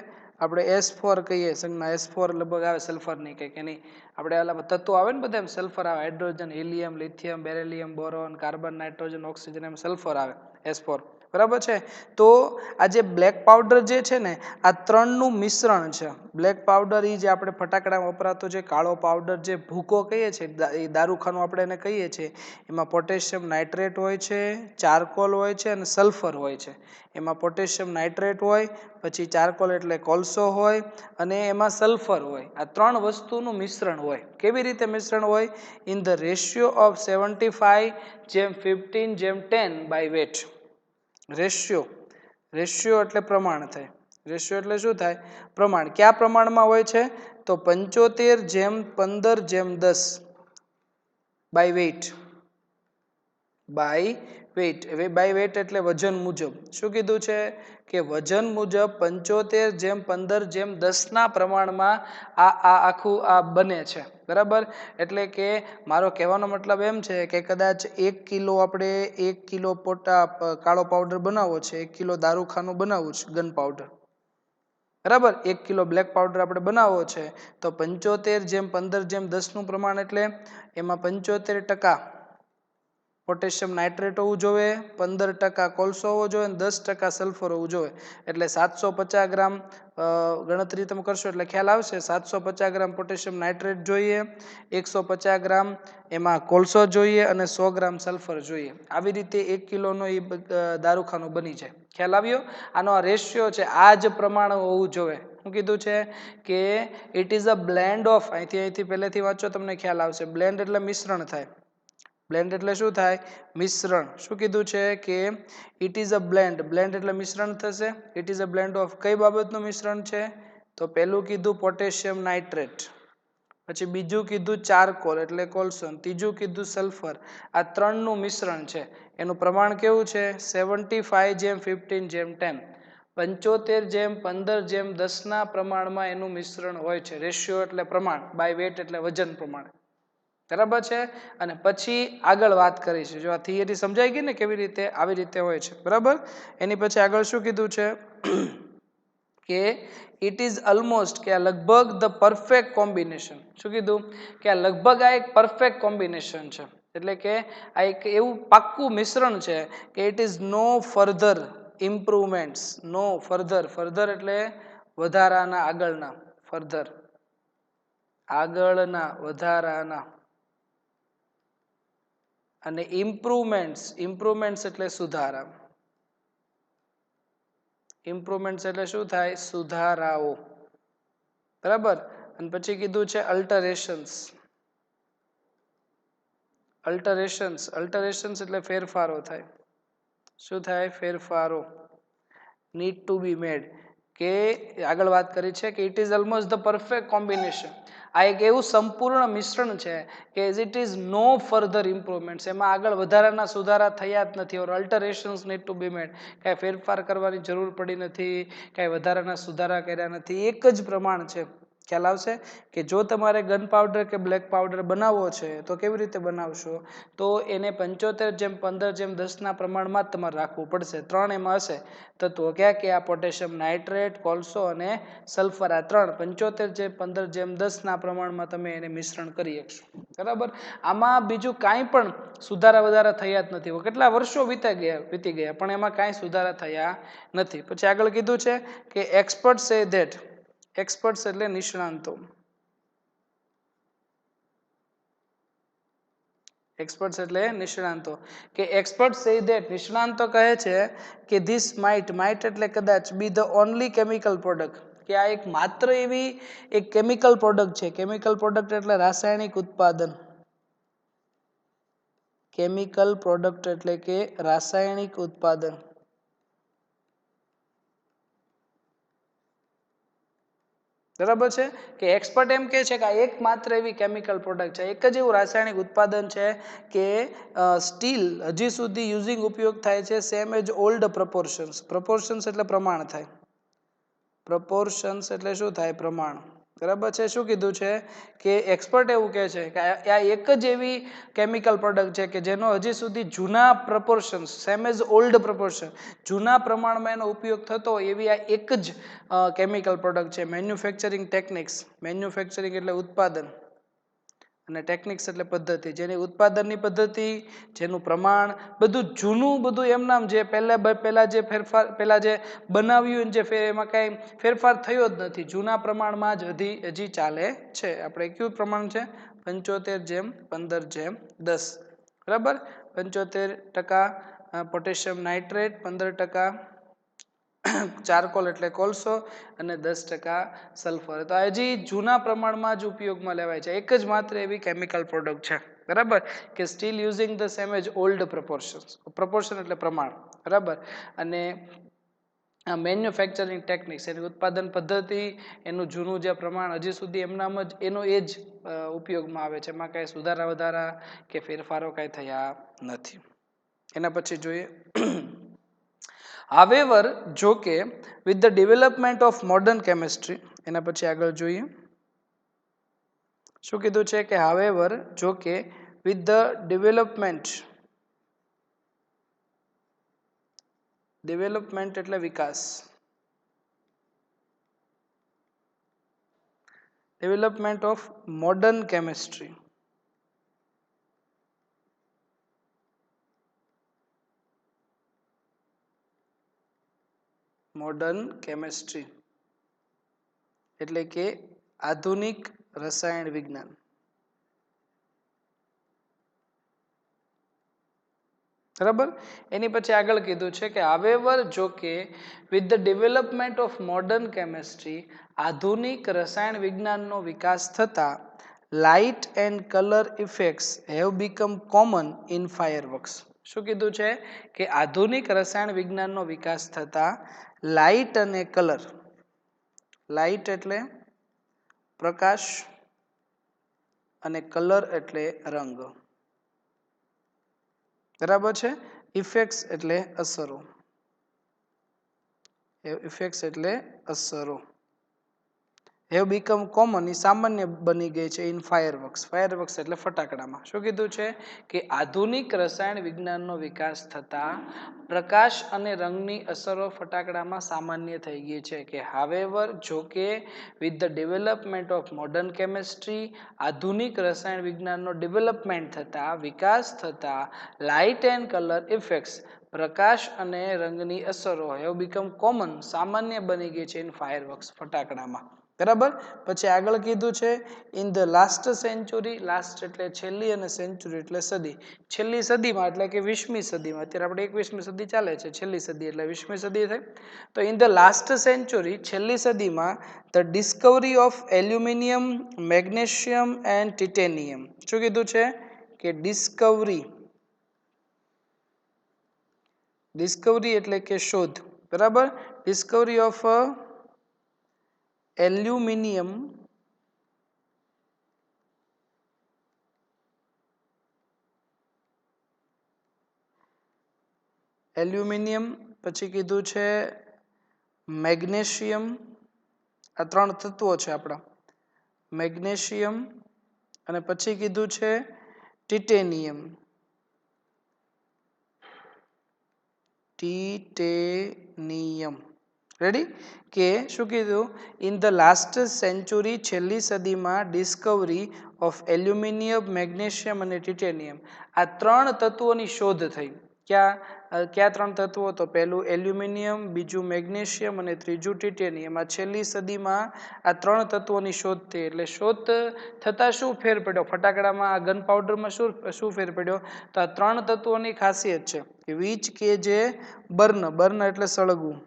A: આપણે S4 કહીએ, સંજ્ઞા S4 લગભગ આવે સલ્ફરની, કંઈક એની આપણે આલા તત્વો આવે ને બધા, એમ સલ્ફર આવે, hydrogen, helium, lithium, beryllium, boron, carbon, nitrogen, oxygen, એમ સલ્ફર આવે, S4, બરાબર છે. તો આ જે બ્લેક પાવડર જે છે ને, આ ત્રણનું મિશ્રણ છે. બ્લેક પાવડર એ જે આપણે ફટાકડામાં વપરાતો જે કાળો પાવડર, જે ભૂકો કહીએ છીએ, એ દારૂખાનું આપણે એને કહીએ છીએ, એમાં પોટેશિયમ નાઇટ્રેટ હોય છે, ચારકોલ હોય છે અને સલ્ફર હોય છે. એમાં પોટેશિયમ નાઇટ્રેટ હોય, પછી ચારકોલ એટલે કોલસો હોય, અને એમાં સલ્ફર હોય. આ ત્રણ વસ્તુનું મિશ્રણ હોય. કેવી રીતે મિશ્રણ હોય? In the ratio of 75:15:10 by weight. Ratio એટલે પ્રમાણ થાય, રેશિયો એટલે શું થાય? પ્રમાણ. કયા પ્રમાણમાં હોય છે? તો 75:15:10 by weight, by weight. By weight એટલે વજન મુજબ. શું કીધું છે? કે વજન મુજબ 75:15:10 ના પ્રમાણમાં આ આખું આ બને છે, બરાબર. એટલે કે મારો કહેવાનો મતલબ એમ છે કે કદાચ 1 કિલો આપણે 1 કિલો કાળો પાવડર બનાવવો છે, 1 કિલો દારૂખાનું બનાવવું છે, ગન પાવડર, બરાબર, 1 કિલો બ્લેક પાવડર આપણે બનાવવો છે, તો 75:15:10 નું પ્રમાણ એટલે એમાં 75% પોટેશિયમ નાઇટ્રેટ હોવું જોઈએ, 15% કોલસો હોવો જોઈએ અને 10% સલ્ફર હોવું જોઈએ. એટલે 750 ગ્રામ ગણતરી તમે કરશો એટલે ખ્યાલ આવશે. 750 ગ્રામ પોટેશિયમ નાઇટ્રેટ જોઈએ, 150 ગ્રામ એમાં કોલસો જોઈએ અને 100 ગ્રામ સલ્ફર જોઈએ. આવી રીતે 1 કિલોનો એ દારૂખાનું બની જાય. ખ્યાલ આવ્યો? આનો આ રેશિયો છે, આ જ પ્રમાણ હોવું જોઈએ. શું કીધું છે કે it is a blend of, અહીંથી પહેલેથી વાંચો તમને ખ્યાલ આવશે. બ્લેન્ડ એટલે મિશ્રણ થાય. બ્લેન્ડ એટલે શું થાય? મિશ્રણ. શું કીધું છે કે it is a blend. Blend એટલે મિશ્રણ થશે. It is a blend of કઈ બાબતનું મિશ્રણ છે? તો પહેલું કીધું પોટેશિયમ નાઇટ્રેટ, પછી બીજું કીધું ચારકોલ એટલે કોલસો, ત્રીજું કીધું સલ્ફર. આ ત્રણનું મિશ્રણ છે. એનું પ્રમાણ કેવું છે? 75:15:10. 75:15:10 ના પ્રમાણમાં એનું મિશ્રણ હોય છે. રેશિયો એટલે પ્રમાણ, બાય વેટ એટલે વજન પ્રમાણે. બરાબર છે? અને પછી આગળ વાત કરીશું. જો આ થિયરી સમજાઈ ગઈ ને કેવી રીતે? આવી રીતે હોય છે. બરાબર? એની પછી આગળ શું કીધું છે કે ઇટ ઇઝ ઓલમોસ્ટ, કે આ લગભગ ધ પરફેક્ટ કોમ્બિનેશન. શું કીધું? કે આ લગભગ આ એક પરફેક્ટ કોમ્બિનેશન છે. એટલે કે આ એક એવું પાક્કું મિશ્રણ છે કે it is no further improvements. No further, further એટલે વધારાના, આગળના, ફર્ધર આગળના, વધારાના, અને ઇમ્પ્રુવમેન્ટ્સ, ઇમ્પ્રુવમેન્ટ્સ એટલે સુધારા. ઇમ્પ્રુવમેન્ટ્સ એટલે શું થાય? સુધારાઓ. બરાબર? અને પછી કીધું છે અલ્ટરેશન્સ. અલ્ટરેશન્સ, અલ્ટરેશન્સ એટલે ફેરફારો થાય. શું થાય? ફેરફારો. નીડ ટુ બી મેડ. કે આગળ વાત કરી છે કે it is almost the perfect combination. આ એક એવું સંપૂર્ણ મિશ્રણ છે કે it is no further improvements. એમાં આગળ વધારાના સુધારા થયા જ નથી. ઓર અલ્ટરેશન્સ નીડ ટુ બી મેડ. કાંઈ ફેરફાર કરવાની જરૂર પડી નથી, કાંઈ વધારાના સુધારા કર્યા નથી. એક જ પ્રમાણ છે. ખ્યાલ આવશે? કે જો તમારે ગન પાવડર કે બ્લેક પાવડર બનાવવો છે તો કેવી રીતે બનાવશો? તો એને 75:15:10 ના પ્રમાણમાં જ તમારે રાખવું પડશે. 3 એમાં હશે તત્વો. ક્યાં ક્યાં? પોટેશિયમ નાઇટ્રેટ, કોલસો અને સલ્ફર. આ 3 75:15:10 ના પ્રમાણમાં તમે એને મિશ્રણ કરી શકશો. બરાબર? આમાં બીજું કાંઈ પણ સુધારા વધારા થયા જ નથી. કેટલા વર્ષો વીતી ગયા પણ એમાં કાંઈ સુધારા થયા નથી. પછી આગળ કીધું છે કે એક્સપર્ટ સે ધેટ. એક્સપર્ટ્સ એટલે નિષ્ણાંતો. એક્સપર્ટ્સ એટલે નિષ્ણાંતો. કે એક્સપર્ટ સે ધેટ, નિષ્ણાંતો કહે છે કે ધીસ માઇટ એટલે કદાચ, બી ધ ઓનલી કેમિકલ પ્રોડક્ટ, કે આ એક માત્ર એવી એક કેમિકલ પ્રોડક્ટ છે. કેમિકલ પ્રોડક્ટ એટલે રાસાયણિક ઉત્પાદન. કેમિકલ પ્રોડક્ટ એટલે કે રાસાયણિક ઉત્પાદન. બરાબર છે? કે એક્સપર્ટ એમ કહે છે કે આ એકમાત્ર એવી કેમિકલ પ્રોડક્ટ છે, એક જ એવું રાસાયણિક ઉત્પાદન છે કે સ્ટીલ હજી સુધી યુઝિંગ ઉપયોગ થાય છે સેમ એજ ઓલ્ડ પ્રપોર્શન્સ. પ્રપોર્શન્સ એટલે પ્રમાણ થાય. પ્રપોર્શન્સ એટલે શું થાય? પ્રમાણ. બરાબર છે? શું કીધું છે કે એક્સપર્ટ એવું કહે છે કે આ એક જ એવી કેમિકલ પ્રોડક્ટ છે કે જેનો હજી સુધી જૂના proportions, same as old proportion, જૂના પ્રમાણમાં એનો ઉપયોગ થતો એવી આ એક જ કેમિકલ પ્રોડક્ટ છે. Manufacturing techniques. મેન્યુફેક્ચરિંગ એટલે ઉત્પાદન અને ટેકનિક્સ એટલે પદ્ધતિ. જેની ઉત્પાદનની પદ્ધતિ, જેનું પ્રમાણ બધું જૂનું, બધું એમ નામ, જે પહેલા જે ફેરફાર, પહેલા જે બનાવ્યું જે એમાં કાંઈ ફેરફાર થયો જ નથી. જૂના પ્રમાણમાં જ હજી ચાલે છે. આપણે કયું પ્રમાણ છે? 75:15:10. બરાબર? 75% પોટેશિયમ નાઇટ્રેટ, 15% ચારકોલ એટલે કોલસો અને 10% સલ્ફર. તો હજી જૂના પ્રમાણમાં જ ઉપયોગમાં લેવાય છે. એક જ માત્ર એવી કેમિકલ પ્રોડક્ટ છે. બરાબર? કે still using the same age old proportions. Proportion એટલે પ્રમાણ. બરાબર? અને મેન્યુફેક્ચરિંગ ટેકનિક્સ, એની ઉત્પાદન પદ્ધતિ, એનું જૂનું જે પ્રમાણ હજી સુધી એમનામ જ એનો એ જ ઉપયોગમાં આવે છે. એમાં કાંઈ સુધારા વધારા કે ફેરફારો કાંઈ થયા નથી. એના પછી જોઈએ However, જો કે with the development of modern chemistry, એના પછી આગળ જોઈએ શું કીધું છે કે however, જો કે with the development એટલે વિકાસ. Development of modern chemistry. Modern chemistry એટલે કે આધુનિક રસાયણ વિજ્ઞાન. બરાબર. એની પછી આગળ કીધું છે કે however જો કે with the development of modern chemistry આધુનિક રસાયણ વિજ્ઞાનનો વિકાસ થતા light and color effects have become common in fireworks. શું કીધું છે કે આધુનિક રસાયણ વિજ્ઞાનનો વિકાસ થતા લાઇટ અને કલર, લાઇટ એટલે પ્રકાશ અને કલર એટલે રંગ, બરાબર છે. ઇફેક્ટ્સ એટલે અસરો, ઇફેક્ટ્સ એટલે અસરો. હેવ બીકમ કોમન એ સામાન્ય બની ગઈ છે ઇન ફાયરવર્ક્સ. ફાયરવર્ક્સ એટલે ફટાકડામાં. શું કીધું છે કે આધુનિક રસાયણ વિજ્ઞાનનો વિકાસ થતા પ્રકાશ અને રંગની અસરો ફટાકડામાં સામાન્ય થઈ ગઈ છે. કે હાવેવર જો કે with the development of modern chemistry આધુનિક રસાયણ વિજ્ઞાનનો ડેવલપમેન્ટ થતા વિકાસ થતા લાઇટ એન્ડ કલર ઇફેક્ટ્સ પ્રકાશ અને રંગની અસરો હેવ બીકમ કોમન સામાન્ય બની ગઈ છે ઇન ફાયરવર્ક્સ ફટાકડામાં. બરાબર. પછી આગળ કીધું છે in the last century, last એટલે છેલ્લી અને સેન્ચુરી એટલે સદી. છેલ્લી સદીમાં એટલે કે 20મી સદીમાં, અત્યારે આપણે 21મી સદી ચાલે છે, છેલ્લી સદી એટલે 20મી સદી થઈ. તો ઇન ધ લાસ્ટ સેન્ચુરી છેલ્લી સદીમાં the Discovery of aluminium, magnesium and titanium. શું કીધું છે કે ડિસ્કવરી, ડિસ્કવરી એટલે કે શોધ, બરાબર. ડિસ્કવરી ઓફ એલ્યુમિનિયમ, એલ્યુમિનિયમ, પછી કીધું છે મેગ્નેશિયમ, આ ત્રણ તત્વો છે આપણા, મેગ્નેશિયમ, અને પછી કીધું છે ટિટેનિયમ, ટિટેનિયમ. રેડી. કે શું કીધું ઇન ધ લાસ્ટ સેન્ચુરી છેલ્લી સદીમાં ડિસ્કવરી ઓફ એલ્યુમિનિયમ, મેગ્નેશિયમ અને ટિટેનિયમ આ ત્રણ તત્વોની શોધ થઈ. ક્યાં ત્રણ તત્વો? તો પહેલું એલ્યુમિનિયમ, બીજું મેગ્નેશિયમ અને ત્રીજું ટિટેનિયમ. આ છેલ્લી સદીમાં આ ત્રણ તત્વોની શોધ થઈ. એટલે શોધ થતાં શું ફેર પડ્યો ફટાકડામાં, આ ગન પાવડરમાં શું ફેર પડ્યો? તો આ ત્રણ તત્વોની ખાસિયત છે કે વીચ કે જે બર્ન, બર્ન એટલે સળગવું,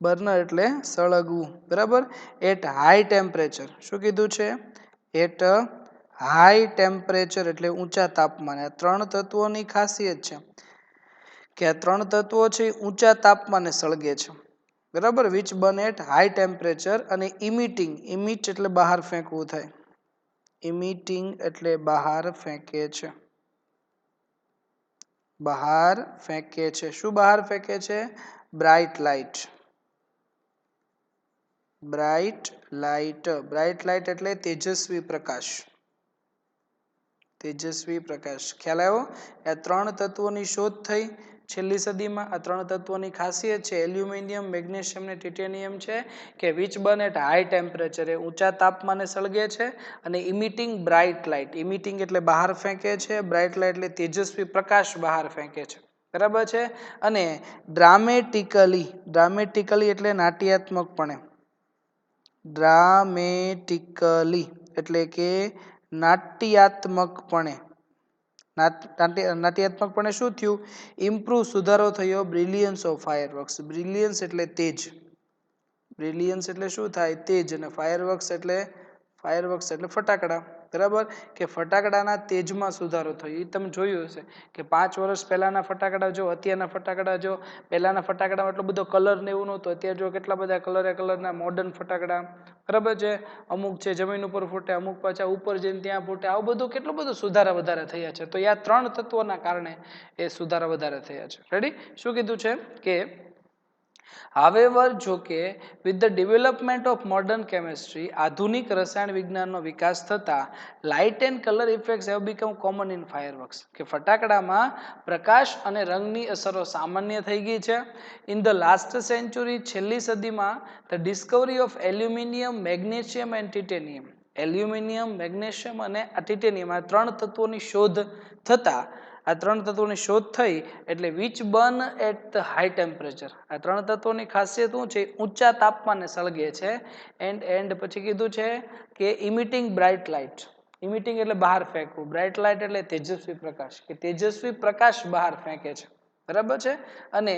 A: બર્નર એટલે સળગવું, બરાબર. At high temperature. શું કીધું છે? એટ હાઈ ટેમ્પરેચર એટલે ઊંચા તાપમાને. આ ત્રણ તત્વોની ખાસિયત છે કે આ ત્રણ તત્વો છે ઊંચા તાપમાને સળગે છે, બરાબર. Which burn at high temperature. અને ઇમિટિંગ, ઇમિટ એટલે બહાર ફેંકવું થાય, ઇમિટિંગ એટલે બહાર ફેંકે છે, બહાર ફેંકે છે. શું બહાર ફેંકે છે? Bright light, bright light, bright light એટલે તેજસ્વી પ્રકાશ, તેજસ્વી પ્રકાશ. ખ્યાલ આવ્યો? આ ત્રણ તત્વોની શોધ થઈ છેલ્લી સદીમાં. આ ત્રણ તત્વોની ખાસિયત છે એલ્યુમિનિયમ, મેગ્નેશિયમ ને ટિટેનિયમ છે કે which burn at high temperature, એ ઊંચા તાપમાને સળગે છે. અને ઇમિટિંગ બ્રાઇટ લાઇટ, ઇમિટિંગ એટલે બહાર ફેંકે છે, બ્રાઇટ લાઇટ એટલે તેજસ્વી પ્રકાશ બહાર ફેંકે છે, બરાબર છે. અને ડ્રામેટિકલી, ડ્રામેટિકલી એટલે નાટ્યાત્મકપણે, ડ્રામેટિકલી એટલે કે નાટ્યાત્મકપણે, નાટ્યાત્મકપણે શું થયું? ઇમ્પ્રુવ, સુધારો થયો બ્રિલિયન્સ ઓફ ફાયરવર્ક્સ. બ્રિલિયન્સ એટલે તેજ, બ્રિલિયન્સ એટલે શું થાય? તેજ. અને ફાયરવર્ક્સ એટલે, ફાયરવર્ક્સ એટલે ફટાકડા, બરાબર. કે ફટાકડાના તેજમાં સુધારો થયો. એ તમે જોયું હશે કે 5 વર્ષ પહેલાના ફટાકડા જો, અત્યારના ફટાકડા જો. પહેલાના ફટાકડામાં એટલો બધો કલર ને એવું નહોતું, અત્યારે જો કેટલા બધા કલરના મોડર્ન ફટાકડા, બરાબર છે. અમુક છે જમીન ઉપર ફૂટે, અમુક પાછા ઉપર જઈને ત્યાં ફૂટે. આવું બધું કેટલું બધું સુધારા વધારે થયા છે. તો આ ત્રણ તત્વોના કારણે એ સુધારા વધારે થયા છે. રેડી. શું કીધું છે કે however જો કે with the development of modern chemistry આધુનિક રસાયણ વિજ્ઞાનનો વિકાસ થતા light and color effects have become common in fireworks. કે ફટાકડામાં પ્રકાશ અને રંગની અસરો સામાન્ય થઈ ગઈ છે. in the last century છેલ્લી સદીમાં the discovery of aluminium, magnesium and titanium, aluminium, magnesium અને ટિટેનિયમ આ ત્રણ તત્વોની શોધ થતા આ ત્રણ તત્વોની શોધ થઈ એટલે which burn at the high temperature. આ ત્રણ તત્વોની ખાસિયત શું છે? ઊંચા તાપમાને સળગે છે. એન્ડ પછી કીધું છે કે ઇમિટિંગ બ્રાઇટ લાઇટ. ઇમિટિંગ એટલે બહાર ફેંકવું, બ્રાઇટ લાઇટ એટલે તેજસ્વી પ્રકાશ, કે તેજસ્વી પ્રકાશ બહાર ફેંકે છે. બરાબર છે. અને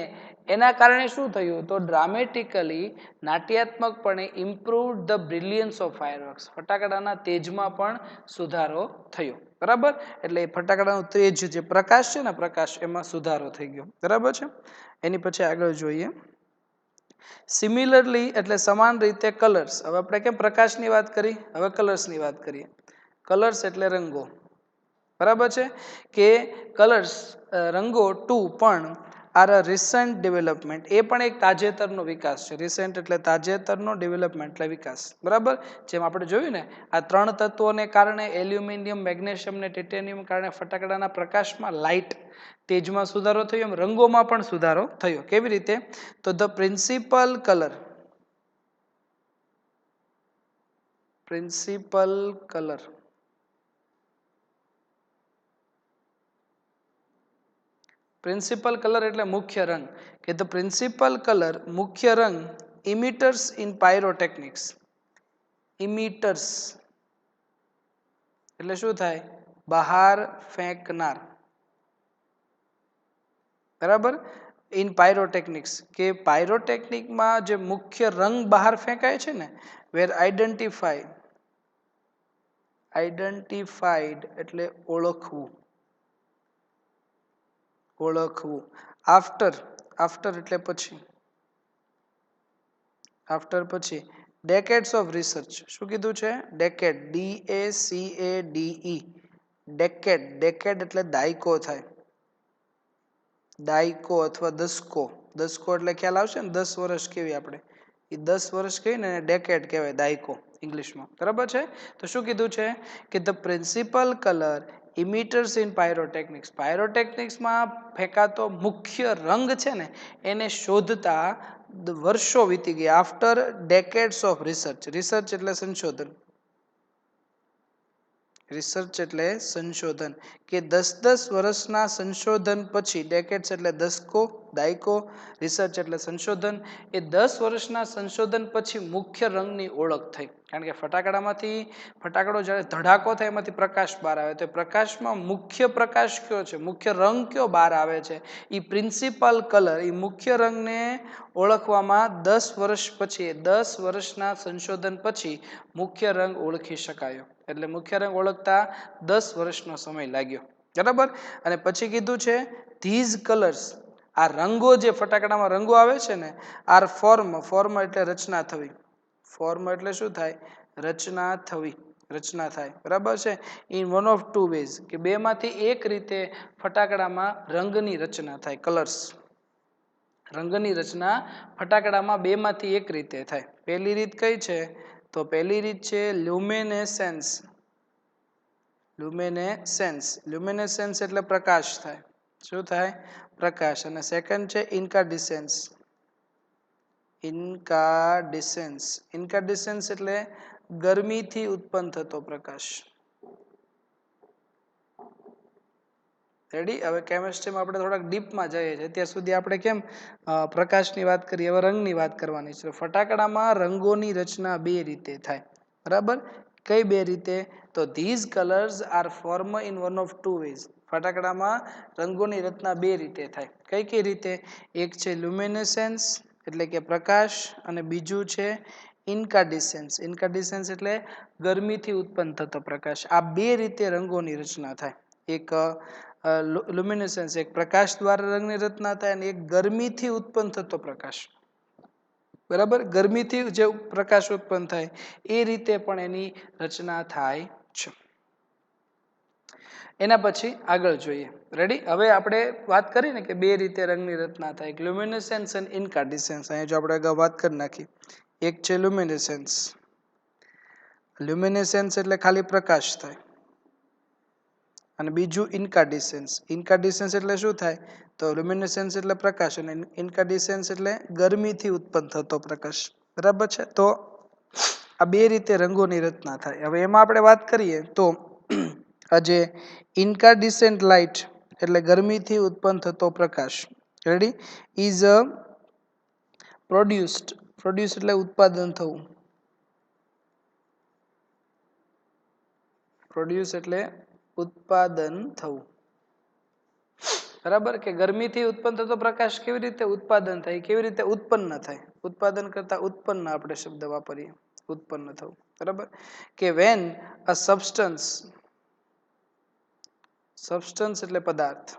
A: એના કારણે શું થયું? તો ડ્રામેટિકલી નાટ્યાત્મકપણે improved the brilliance of fireworks. ફટાકડાના તેજમાં પણ સુધારો થયો. બરાબર. એટલે ફટાકડાનું તેજ જે પ્રકાશ છે ને, પ્રકાશ એમાં સુધારો થઈ ગયો. બરાબર છે. એની પછી આગળ જોઈએ. સિમિલરલી એટલે સમાન રીતે કલર્સ. હવે આપણે કેમ પ્રકાશની વાત કરી, હવે કલર્સની વાત કરીએ. કલર્સ એટલે રંગો. બરાબર છે. કે કલર્સ રંગો ટુ પણ આર અ રિસન્ટ ડેવલપમેન્ટ. એ પણ એક તાજેતરનો વિકાસ છે. રિસન્ટ એટલે તાજેતરનો, ડેવલપમેન્ટ એટલે વિકાસ. બરાબર. જેમ આપણે જોયું ને, આ ત્રણ તત્વોને કારણે એલ્યુમિનિયમ, મેગ્નેશિયમ ને ટાઇટેનિયમ કારણે ફટાકડાના પ્રકાશમાં લાઇટ તેજમાં સુધારો થયો, એમ રંગોમાં પણ સુધારો થયો. કેવી રીતે? તો the principal colour principal colour એટલે મુખ્ય રંગ. કે ધ પ્રિન્સિપલ કલર મુખ્ય રંગ ઇમિટર્સ ઇન પાયરોટેકનિક્સ. ઇમિટર્સ એટલે શું થાય? બહાર ફેંકનાર. બરાબર. ઇન પાયરોટેકનિક્સ કે પાયરોટેકનિકમાં જે મુખ્ય રંગ બહાર ફેંકાય છે ને, વેર આઈડેન્ટિફાઈડ એટલે ઓળખવું. આફ્ટર એટલે પછી. ડેકેડ્સ ઓફ રિસર્ચ. શું કીધું છે? Decade, DACADE. ડેકેડ એટલે દાયકો થાય. દાયકો અથવા દસકો. દસકો એટલે ખ્યાલ આવશે ને, 10 વર્ષ કેવી આપણે, એ 10 વર્ષ કહીએ ને ડેકેડ કહેવાય, દાયકો ઇંગ્લિશમાં. બરાબર છે. તો શું કીધું છે કે the principal colour emitters in pyrotechnics. પાયરોટેકનિક્સમાં ફેંકાતો મુખ્ય રંગ છે ને, એને શોધતા વર્ષો વીતી ગયા. After decades of research. Research એટલે સંશોધન. રિસર્ચ એટલે સંશોધન. કે 10 વર્ષના સંશોધન પછી, ડેકેડ્સ એટલે દસકો, દાયકો, રિસર્ચ એટલે સંશોધન. એ 10 વર્ષના સંશોધન પછી મુખ્ય રંગની ઓળખ થઈ. કારણ કે ફટાકડો જ્યારે ધડાકો થાય એમાંથી પ્રકાશ બહાર આવે, તો પ્રકાશમાં મુખ્ય પ્રકાશ કયો છે, મુખ્ય રંગ કયો બહાર આવે છે? એ પ્રિન્સિપલ કલર, એ મુખ્ય રંગને ઓળખવામાં 10 વર્ષ પછી, 10 વર્ષના સંશોધન પછી મુખ્ય રંગ ઓળખી શકાયો. એટલે મુખ્ય રંગ ઓળખતા 10 વર્ષનો સમય લાગ્યો. બરાબર. અને પછી કીધું છે ધીઝ કલર્સ. આ રંગો, જે ફટાકડામાં રંગો આવે છે ને, આર ફોર્મ એટલે રચના થવી. ફોર્મ એટલે શું થાય? રચના થવી, રચના થાય. બરાબર છે. In one of two ways, કે બેમાંથી એક રીતે ફટાકડામાં રંગની રચના થાય. કલર્સ, રંગની રચના ફટાકડામાં બેમાંથી એક રીતે થાય. પહેલી રીત કઈ છે? તો પહેલી રીત છે લ્યુમિનેસેન્સ. લ્યુમિનેસેન્સ એટલે પ્રકાશ થાય. શું થાય? પ્રકાશ. અને સેકન્ડ છે ઇન્કાર્ડિસેન્સ. ઇન્કાર્ડિસેન્સ એટલે ગરમીથી ઉત્પન્ન થતો પ્રકાશ. રેડી. હવે કેમેસ્ટ્રીમાં આપણે થોડાક ડીપમાં જઈએ છીએ. ત્યાં સુધી આપણે કેમ પ્રકાશની વાત કરીએ, હવે રંગની વાત કરવાની છે. ફટાકડામાં રંગોની રચના બે રીતે થાય. બરાબર. કઈ બે રીતે? તો these colours are form in one of two ways. ફટાકડામાં રંગોની રચના બે રીતે થાય. કઈ કઈ રીતે? એક છે લ્યુમિનેસેન્સ એટલે કે પ્રકાશ, અને બીજું છે ઇન્કાર્ડિસેન્સ. ઇન્કાર્ડિસેન્સ એટલે ગરમીથી ઉત્પન્ન થતો પ્રકાશ. આ બે રીતે રંગોની રચના થાય. એક લ્યુમિનેસેન્સ એક પ્રકાશ દ્વારા રંગની રચના થાય, અને એક ગરમીથી ઉત્પન્ન થતો પ્રકાશ. બરાબર. ગરમીથી જે પ્રકાશ ઉત્પન્ન થાય એ રીતે પણ એની રચના થાય છે. એના પછી આગળ જોઈએ. રેડી. હવે આપણે વાત કરી ને કે બે રીતે રંગની રચના થાય, લ્યુમિનેસેન્સ અને ઇન્કાર્ડિસેન્સ. અહીંયા જો આપણે અગાઉ વાત કરી નાખી. એક છે લ્યુમિનેસેન્સ. લ્યુમિનેસેન્સ એટલે ખાલી પ્રકાશ થાય. અને બીજું ઇન્કાર્ડિસેન્સ. ઇન્કાર્ડિસેન્સ એટલે શું થાય? તો લ્યુમિનેસેન્સ એટલે પ્રકાશ, અને ઇન્કાર્ડિસેન્સ એટલે ગરમીથી ઉત્પન્ન થતો પ્રકાશ. બરાબર છે. તો આ બે રીતે રંગોની રચના થાય. હવે એમાં આપણે વાત કરીએ તો આ જે ઇન્કાર્ડિસેન્ટ લાઇટ, એટલે ગરમીથી ઉત્પન્ન થતો પ્રકાશ. રેડી? Is produced. પ્રોડ્યુસ એટલે ઉત્પાદન થવું. પ્રોડ્યુસ એટલે ઉત્પાદન થવું. બરાબર? કે ગરમીથી ઉત્પન્ન થતો પ્રકાશ કેવી રીતે ઉત્પાદન થાય, કેવી રીતે ઉત્પન્ન થાય? ઉત્પાદન કરતા ઉત્પન્ન આપણે શબ્દ વાપરીએ. ઉત્પન્ન થવું. બરાબર? કે વેન અ સબસ્ટન્સ એટલે પદાર્થ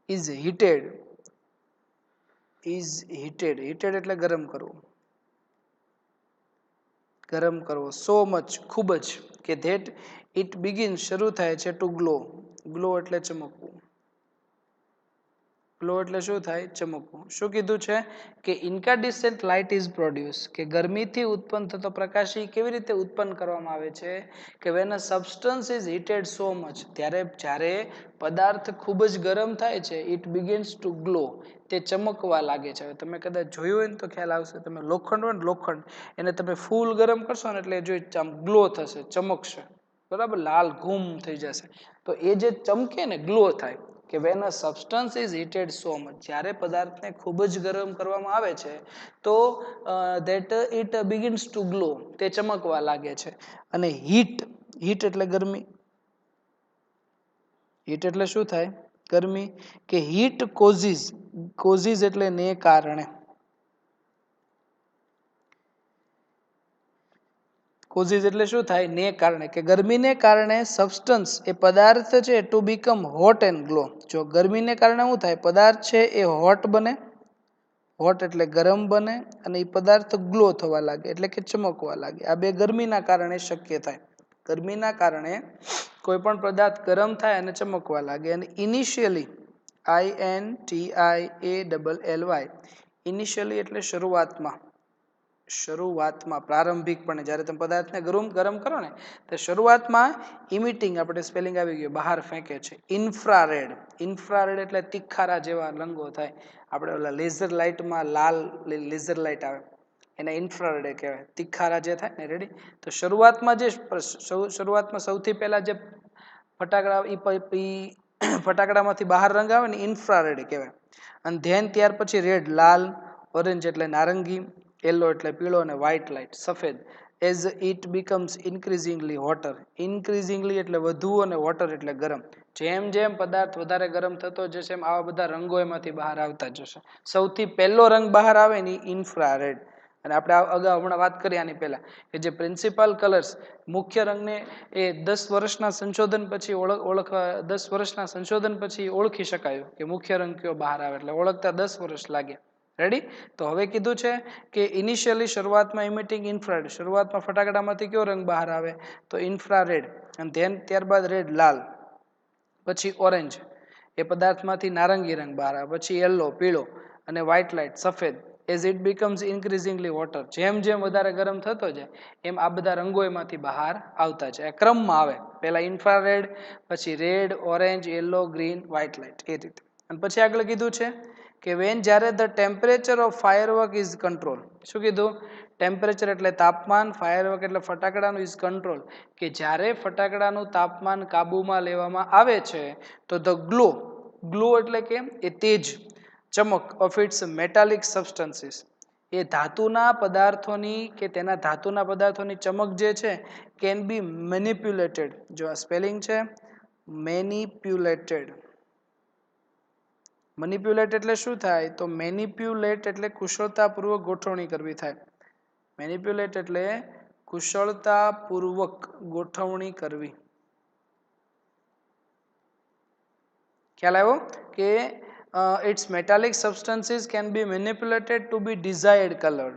A: ઇઝ હીટેડ. હીટેડ એટલે ગરમ કરવું. ગરમ કરવો. સો મચ ખૂબ જ કે ધેટ ઇટ બિગિન શરૂ થાય છે ટુ ગ્લો. ગ્લો એટલે ચમકવું. ગ્લો એટલે શું થાય? ચમકવું. શું કીધું છે? કે ઇન્કાન્ડિસન્ટ લાઇટ ઇઝ પ્રોડ્યુસ. કે ગરમીથી ઉત્પન્ન થતો પ્રકાશ કેવી રીતે ઉત્પન્ન કરવામાં આવે છે? કે van a substance is heated so much. જ્યારે પદાર્થ ખૂબ જ ગરમ થાય છે, ઇટ બિગિન્સ ટુ ગ્લો. તે ચમકવા લાગે છે. તમે કદાચ જોયું હોય ને તો ખ્યાલ આવશે. તમે લોખંડ હોય ને, લોખંડ એને તમે ફૂલ ગરમ કરશો ને એટલે જો ગ્લો થશે, ચમકશે. બરાબર? લાલ ઘૂમ થઈ જશે. તો એ જે ચમકે ને, ગ્લો થાય. કે van a substance is heated so much. જ્યારે પદાર્થને ખૂબ જ ગરમ કરવામાં આવે છે તો that it begins two glow. તે ચમકવા લાગે છે. અને હીટ એટલે ગરમી. હીટ એટલે શું થાય? ગરમી. કે હીટ કોઝિસ એટલે ને કારણે. કોઝિસ એટલે શું થાય? ને કારણે. કે ગરમીને કારણે સબસ્ટન્સ એ પદાર્થ છે to become hot and glow. જો ગરમીને કારણે શું થાય? પદાર્થ છે એ હોટ બને. હોટ એટલે ગરમ બને. અને એ પદાર્થ ગ્લો થવા લાગે એટલે કે ચમકવા લાગે. આ બે ગરમીના કારણે શક્ય થાય. ગરમીના કારણે કોઈ પણ પદાર્થ ગરમ થાય અને ચમકવા લાગે. અને ઇનિશિયલી INTIALLY ઇનિશિયલી એટલે શરૂઆતમાં પ્રારંભિકપણે જ્યારે તમે પદાર્થને ગરમ કરો ને તો શરૂઆતમાં ઇમિટિંગ, આપણે સ્પેલિંગ આવી ગયું, બહાર ફેંકે છે. ઇન્ફ્રારેડ એટલે તીખારા જેવા રંગો થાય. આપણે ઓલા લેઝર લાઇટમાં લાલ લેઝર લાઇટ આવે એને ઇન્ફ્રારેડ કહેવાય. તીખારા જે થાય ને. રેડી? તો શરૂઆતમાં સૌથી પહેલા જે ફટાકડામાંથી બહાર રંગ આવે ને ઇન્ફ્રારેડ કહેવાય. અને ત્યાર પછી રેડ લાલ, ઓરેન્જ એટલે નારંગી, યલો એટલે પીળો, અને વ્હાઇટ લાઇટ સફેદ. As it becomes ઇન્ક્રીઝિંગલી હોટર. ઇન્ક્રીઝિંગલી એટલે વધુ, અને હોટર એટલે ગરમ. જેમ જેમ પદાર્થ વધારે ગરમ થતો જશે એમ આવા બધા રંગો એમાંથી બહાર આવતા જશે. સૌથી પહેલો રંગ બહાર આવે ને ઇન્ફ્રારેડ. અને આપણે અગાઉ હમણાં વાત કરી આની પહેલા કે જે પ્રિન્સિપલ કલર્સ, મુખ્ય રંગને એ 10 વર્ષના સંશોધન પછી ઓળખી શકાયું કે મુખ્ય રંગ કયો બહાર આવે. એટલે ઓળખતા 10 વર્ષ લાગ્યા. રેડી? તો હવે કીધું છે કે ઇનિશિયલી શરૂઆતમાં ઇમિટિંગ ઇન્ફ્રારેડ. શરૂઆતમાં ફટાકડામાંથી કયો રંગ બહાર આવે? તો ઇન્ફ્રારેડ. અને ત્યારબાદ રેડ લાલ, પછી ઓરેન્જ એ પદાર્થમાંથી નારંગી રંગ બહાર આવે, પછી યલો પીળો, અને વ્હાઇટ લાઇટ સફેદ. As it becomes ઇન્ક્રીઝિંગલી હોટર. જેમ જેમ વધારે ગરમ થતો જાય એમ આ બધા રંગો એમાંથી બહાર આવતા જાય. ક્રમમાં આવે. પહેલા ઇન્ફ્રારેડ, પછી red, orange, yellow, green, white light, એ રીતે. અને પછી આગળ કીધું છે કે વેન જ્યારે the temperature of firework is control. શું કીધું? ટેમ્પરેચર એટલે તાપમાન, ફાયરવર્ક એટલે ફટાકડાનું, ઇઝ કંટ્રોલ કે જ્યારે ફટાકડાનું તાપમાન કાબૂમાં લેવામાં આવે છે તો ધ ગ્લો એટલે કે એ તેજ, ચમક ઓફ ઇટ્સ મેટાલિક સબસ્ટન્સીસ એ ધાતુના પદાર્થોની કે તેના ધાતુના પદાર્થોની ચમક જે છે કેન બી મેનિપ્યુલેટેડ. જો આ સ્પેલિંગ છે મેનિપ્યુલેટેડ. મેનિપ્યુલેટ એટલે શું થાય? તો મેનિપ્યુલેટ એટલે કુશળતાપૂર્વક ગોઠવણી કરવી થાય. મેનિપ્યુલેટ એટલે કુશળતાપૂર્વક ગોઠવણી કરવી. ખ્યાલ આવ્યો? કે its metallic substances can be manipulated to be desired color.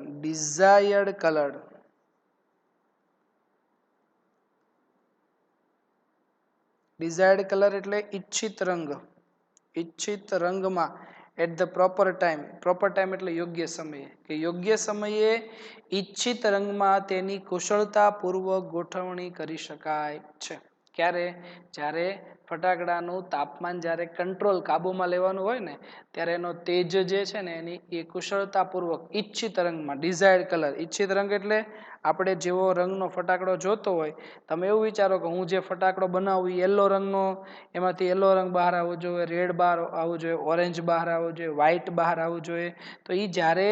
A: desired color એટલે ઈચ્છિત રંગ. ઈચ્છિત રંગમાં at the proper time એટલે યોગ્ય સમયે. કે યોગ્ય સમયે ઈચ્છિત રંગમાં તેની કુશળતાપૂર્વક ગોઠવણી કરી શકાય છે. ક્યારે? જ્યારે ફટાકડાનું તાપમાન જ્યારે કંટ્રોલ કાબૂમાં લેવાનું હોય ને ત્યારે એનો તેજ જે છે ને એની એ કુશળતાપૂર્વક ઈચ્છિત રંગમાં, ડિઝાયર્ડ કલર. ઈચ્છિત રંગ એટલે આપણે જેવો રંગનો ફટાકડો જોતો હોય, તમે એવું વિચારો કે હું જે ફટાકડો બનાવું એ યલો રંગનો, એમાંથી યલો રંગ બહાર આવવો જોઈએ, રેડ બહાર આવવું જોઈએ, ઓરેન્જ બહાર આવવું જોઈએ, વ્હાઈટ બહાર આવવું જોઈએ. તો એ જ્યારે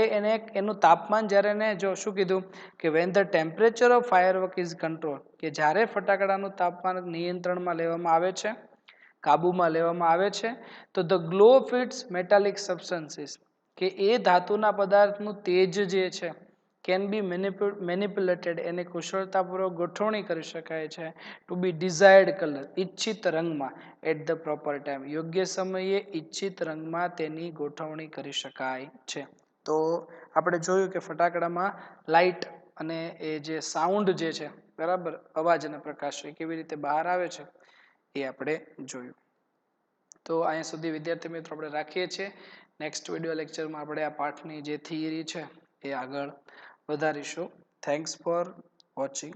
A: એનું તાપમાન જ્યારે એને જો શું કીધું કે when the temperature of firework is control, કે જ્યારે ફટાકડાનું તાપમાન નિયંત્રણમાં લેવામાં આવે છે, કાબુમાં લેવામાં આવે છે, તો the glow fits metallic substances, કે એ ધાતુના પદાર્થનું તેજ જે છે કેન બી મેનિપ્યુલેટેડ, એને કુશળતાપૂર્વક ગોઠવણી કરી શકાય છે ટુ બી ડિઝાયર્ડ કલર, ઈચ્છિત રંગમાં, એટ ધ પ્રોપર ટાઈમ, યોગ્ય સમયે ઈચ્છિત રંગમાં તેની ગોઠવણી કરી શકાય છે. તો આપણે જોયું કે ફટાકડામાં લાઇટ અને એ જે સાઉન્ડ જે છે, બરાબર, અવાજ અને પ્રકાશ એ કેવી રીતે બહાર આવે છે એ આપણે જોયું. તો અહીંયા સુધી વિદ્યાર્થી મિત્રો આપણે રાખીએ છીએ. નેક્સ્ટ વિડીયો લેક્ચરમાં આપણે આ પાઠની જે થિયરી છે એ આગળ વધારીશું. Thanks for watching.